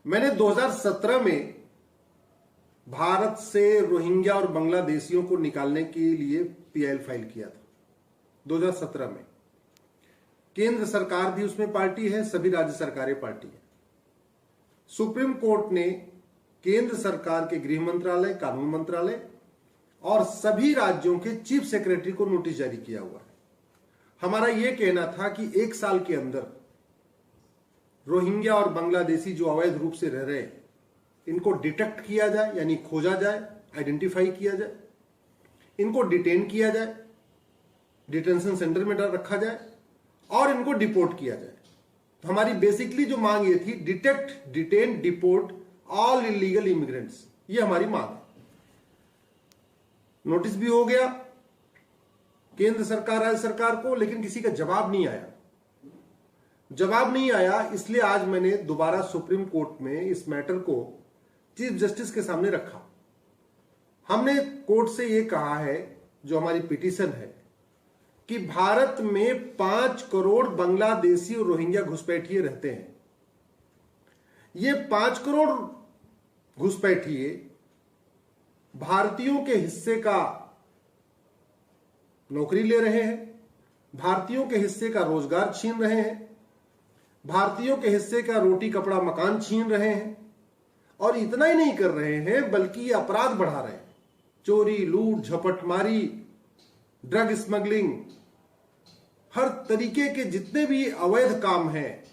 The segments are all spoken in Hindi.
मैंने 2017 में भारत से रोहिंग्या और बांग्लादेशियों को निकालने के लिए पीआईएल फाइल किया था 2017 में। केंद्र सरकार भी उसमें पार्टी है, सभी राज्य सरकारें पार्टी है। सुप्रीम कोर्ट ने केंद्र सरकार के गृह मंत्रालय, कानून मंत्रालय और सभी राज्यों के चीफ सेक्रेटरी को नोटिस जारी किया हुआ है। हमारा यह कहना था कि 1 साल के अंदर रोहिंग्या और बांग्लादेशी जो अवैध रूप से रह रहे हैं इनको डिटेक्ट किया जाए, यानी खोजा जाए, आइडेंटिफाई किया जाए, इनको डिटेन किया जाए, डिटेंशन सेंटर में रखा जाए और इनको डिपोर्ट किया जाए। तो हमारी बेसिकली जो मांग ये थी, detect, detain, deport all illegal immigrants, ये हमारी मांग है। नोटिस भी हो गया केंद्र सरकार, राज्य सरकार को, लेकिन किसी का जवाब नहीं आया। जवाब नहीं आया, इसलिए आज मैंने दोबारा सुप्रीम कोर्ट में इस मैटर को चीफ जस्टिस के सामने रखा। हमने कोर्ट से यह कहा है, जो हमारी पिटीशन है, कि भारत में 5 करोड़ बांग्लादेशी और रोहिंग्या घुसपैठिए रहते हैं। ये 5 करोड़ घुसपैठिए भारतीयों के हिस्से का नौकरी ले रहे हैं, भारतीयों के हिस्से का रोजगार छीन रहे हैं, भारतीयों के हिस्से का रोटी कपड़ा मकान छीन रहे हैं, और इतना ही नहीं कर रहे हैं बल्कि ये अपराध बढ़ा रहे हैं। चोरी, लूट, झपटमारी, ड्रग स्मगलिंग, हर तरीके के जितने भी अवैध काम हैं,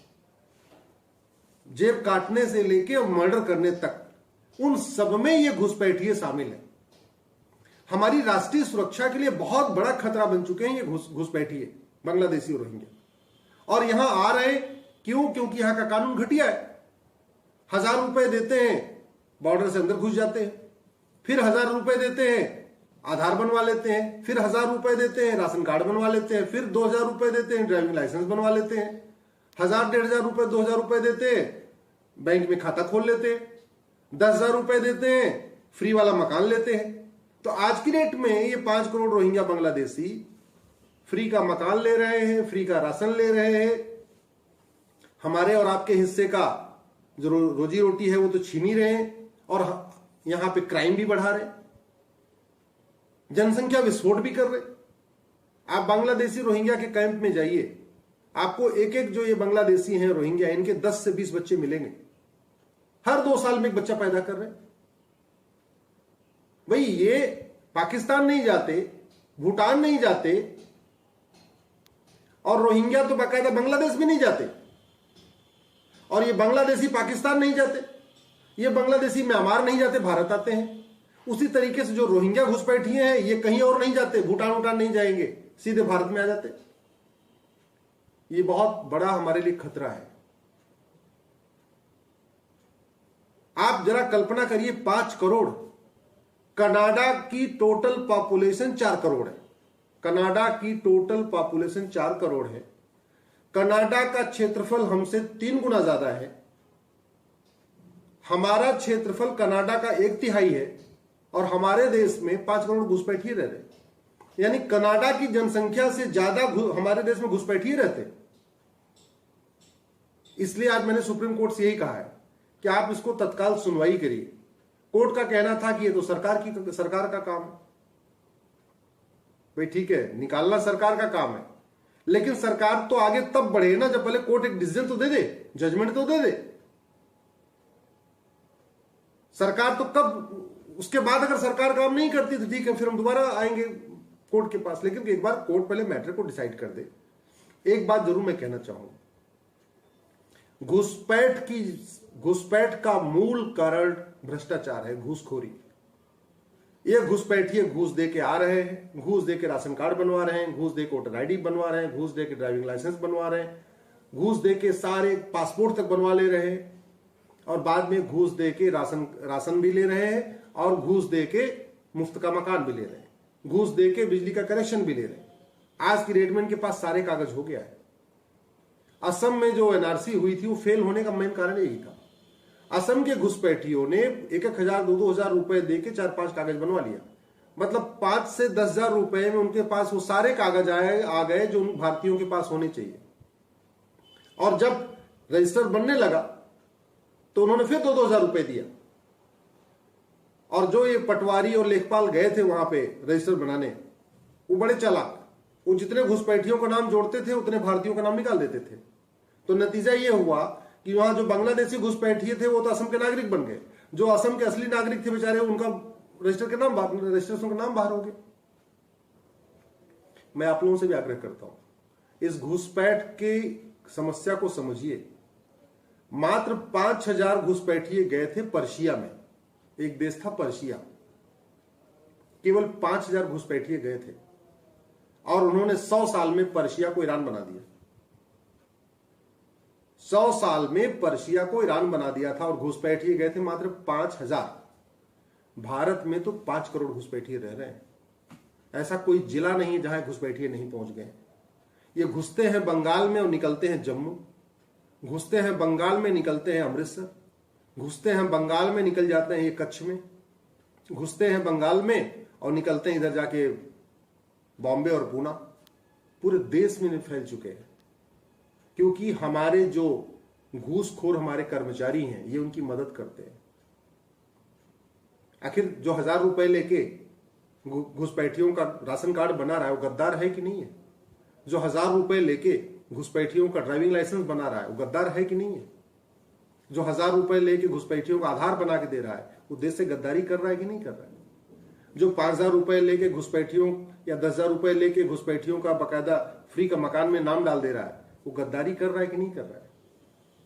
जेब काटने से लेके मर्डर करने तक, उन सब में ये घुसपैठिए शामिल है। हमारी राष्ट्रीय सुरक्षा के लिए बहुत बड़ा खतरा बन चुके हैं ये घुसपैठिए बांग्लादेशी और रोहिंग्या। और यहां आ रहे क्यों? क्योंकि यहां का कानून घटिया है। 1000 रुपए देते हैं, बॉर्डर से अंदर घुस जाते हैं, फिर 1000 रुपए देते हैं, आधार बनवा लेते हैं, फिर 1000 रुपए देते हैं, राशन कार्ड बनवा लेते हैं, फिर 2000 रुपए देते हैं, ड्राइविंग लाइसेंस बनवा लेते हैं, 1000-1500 रुपए, 2000 रुपए देते हैं, बैंक में खाता खोल लेते हैं, 10,000 रुपए देते हैं, फ्री वाला मकान लेते हैं। तो आज की डेट में ये 5 करोड़ रोहिंग्या बांग्लादेशी फ्री का मकान ले रहे हैं, फ्री का राशन ले रहे हैं, हमारे और आपके हिस्से का जो रोजी रोटी है वो तो छीन ही रहे हैं, और यहां पे क्राइम भी बढ़ा रहे, जनसंख्या विस्फोट भी कर रहे। आप बांग्लादेशी रोहिंग्या के कैंप में जाइए, आपको एक एक जो ये बांग्लादेशी हैं रोहिंग्या, इनके 10 से 20 बच्चे मिलेंगे। हर 2 साल में एक बच्चा पैदा कर रहे हैं। भाई ये पाकिस्तान नहीं जाते, भूटान नहीं जाते, और रोहिंग्या तो बाकायदा बांग्लादेश भी नहीं जाते, और ये बांग्लादेशी पाकिस्तान नहीं जाते, ये बांग्लादेशी म्यांमार नहीं जाते, भारत आते हैं। उसी तरीके से जो रोहिंग्या घुसपैठिए हैं ये कहीं और नहीं जाते, भूटान नहीं जाएंगे, सीधे भारत में आ जाते। ये बहुत बड़ा हमारे लिए खतरा है। आप जरा कल्पना करिए, 5 करोड़, कनाडा की टोटल पॉपुलेशन 4 करोड़ है। कनाडा की टोटल पॉपुलेशन 4 करोड़ है। कनाडा का क्षेत्रफल हमसे 3 गुना ज्यादा है। हमारा क्षेत्रफल कनाडा का 1/3 है, और हमारे देश में 5 करोड़ घुसपैठिए रह रहे। यानी कनाडा की जनसंख्या से ज्यादा हमारे देश में घुसपैठिए रहते। इसलिए आज मैंने सुप्रीम कोर्ट से यही कहा है कि आप इसको तत्काल सुनवाई करिए। कोर्ट का कहना था कि ये तो सरकार का काम है। भाई ठीक है, निकालना सरकार का काम है, लेकिन सरकार तो आगे तब बढ़े ना जब पहले कोर्ट एक डिसीजन तो दे दे, जजमेंट तो दे दे। सरकार तो कब, उसके बाद अगर सरकार काम नहीं करती तो ठीक है, फिर हम दोबारा आएंगे कोर्ट के पास। लेकिन एक बार कोर्ट पहले मैटर को डिसाइड कर दे। एक बात जरूर मैं कहना चाहूंगा, घुसपैठ का मूल कारण भ्रष्टाचार है, घूसखोरी। ये घुसपैठिए घूस दे के आ रहे हैं, घूस दे के राशन कार्ड बनवा रहे हैं, घूस दे के वोटर आईडी बनवा रहे हैं, घूस दे के ड्राइविंग लाइसेंस बनवा रहे हैं, घूस दे के सारे पासपोर्ट तक बनवा ले रहे हैं, और बाद में घूस दे के राशन भी ले रहे हैं, और घूस दे के मुफ्त का मकान भी ले रहे हैं, घूस दे के बिजली का कनेक्शन भी ले रहे हैं। आज की डेट में इनके पास सारे कागज हो गया है। असम में जो एनआरसी हुई थी वो फेल होने का मेन कारण यही था। असम के घुसपैठियों ने 1,000 2,000 रुपए दे के 4-5 कागज बनवा लिया। मतलब 5 से 10,000 रुपए में उनके पास वो सारे कागज आ गए जो उन भारतीयों के पास होने चाहिए। और जब रजिस्टर बनने लगा तो उन्होंने फिर 2-2 हजार रुपए दिया। और जो ये पटवारी और लेखपाल गए थे वहां पे रजिस्टर बनाने, वो बड़े चालाक, वो जितने घुसपैठियों का नाम जोड़ते थे उतने भारतीयों का नाम निकाल देते थे। तो नतीजा ये हुआ कि वहां जो बांग्लादेशी घुसपैठिए थे वो तो असम के नागरिक बन गए, जो असम के असली नागरिक थे बेचारे उनका रजिस्ट्रेशन का नाम बाहर हो गया। मैं आप लोगों से भी आग्रह करता हूं, इस घुसपैठ की समस्या को समझिए। मात्र 5000 घुसपैठिए गए थे पर्शिया में, एक देश था पर्शिया, केवल 5000 घुसपैठिए गए थे और उन्होंने 100 साल में पर्शिया को ईरान बना दिया। 100 साल में पर्शिया को ईरान बना दिया था और घुसपैठिए गए थे मात्र 5000। भारत में तो 5 करोड़ घुसपैठिए रह रहे हैं। ऐसा कोई जिला नहीं है जहां घुसपैठिए नहीं पहुंच गए। ये घुसते हैं बंगाल में और निकलते हैं जम्मू, घुसते हैं बंगाल में निकलते हैं अमृतसर, घुसते हैं बंगाल में निकल जाते हैं ये कच्छ में, घुसते हैं बंगाल में और निकलते हैं इधर जाके बॉम्बे और पूना। पूरे देश में फैल चुके हैं क्योंकि हमारे जो घूसखोर हमारे कर्मचारी हैं ये उनकी मदद करते हैं। आखिर जो 1000 रुपए लेके घुसपैठियों का राशन कार्ड बना रहा है वो गद्दार है कि नहीं है? जो 1000 रुपए लेके घुसपैठियों का ड्राइविंग लाइसेंस बना रहा है वो गद्दार है कि नहीं है? जो 1000 रुपए लेके घुसपैठियों का आधार बना के दे रहा है वो देश से गद्दारी कर रहा है कि नहीं कर रहा है? जो 5000 रुपए लेके घुसपैठियों या 10,000 रुपए लेके घुसपैठियों का बकायदा फ्री का मकान में नाम डाल दे रहा है वो गद्दारी कर रहा है कि नहीं कर रहा है?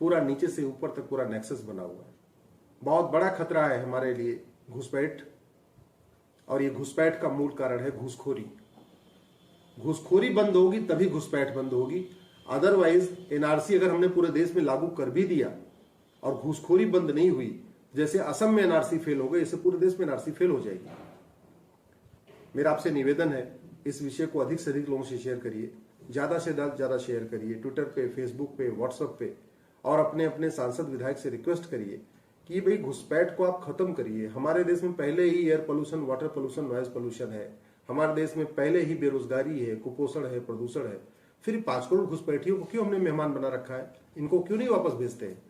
पूरा नीचे से ऊपर तक पूरा नेक्सस बना हुआ है। बहुत बड़ा खतरा है हमारे लिए घुसपैठ, और ये घुसपैठ का मूल कारण है घूसखोरी। घूसखोरी बंद होगी तभी घुसपैठ बंद होगी। अदरवाइज एनआरसी अगर हमने पूरे देश में लागू कर भी दिया और घूसखोरी बंद नहीं हुई, जैसे असम में एनआरसी फेल हो गई, इससे पूरे देश में एनआरसी फेल हो जाएगी। मेरा आपसे निवेदन है, इस विषय को अधिक से अधिक लोगों से शेयर करिए, ज्यादा से ज्यादा शेयर करिए, ट्विटर पे, फेसबुक पे, व्हाट्सएप पे, और अपने अपने सांसद विधायक से रिक्वेस्ट करिए कि भाई घुसपैठ को आप खत्म करिए। हमारे देश में पहले ही air pollution, water pollution, noise pollution है। हमारे देश में पहले ही बेरोजगारी है, कुपोषण है, प्रदूषण है। फिर 5 करोड़ घुसपैठियों को क्यों हमने मेहमान बना रखा है? इनको क्यों नहीं वापस भेजते हैं?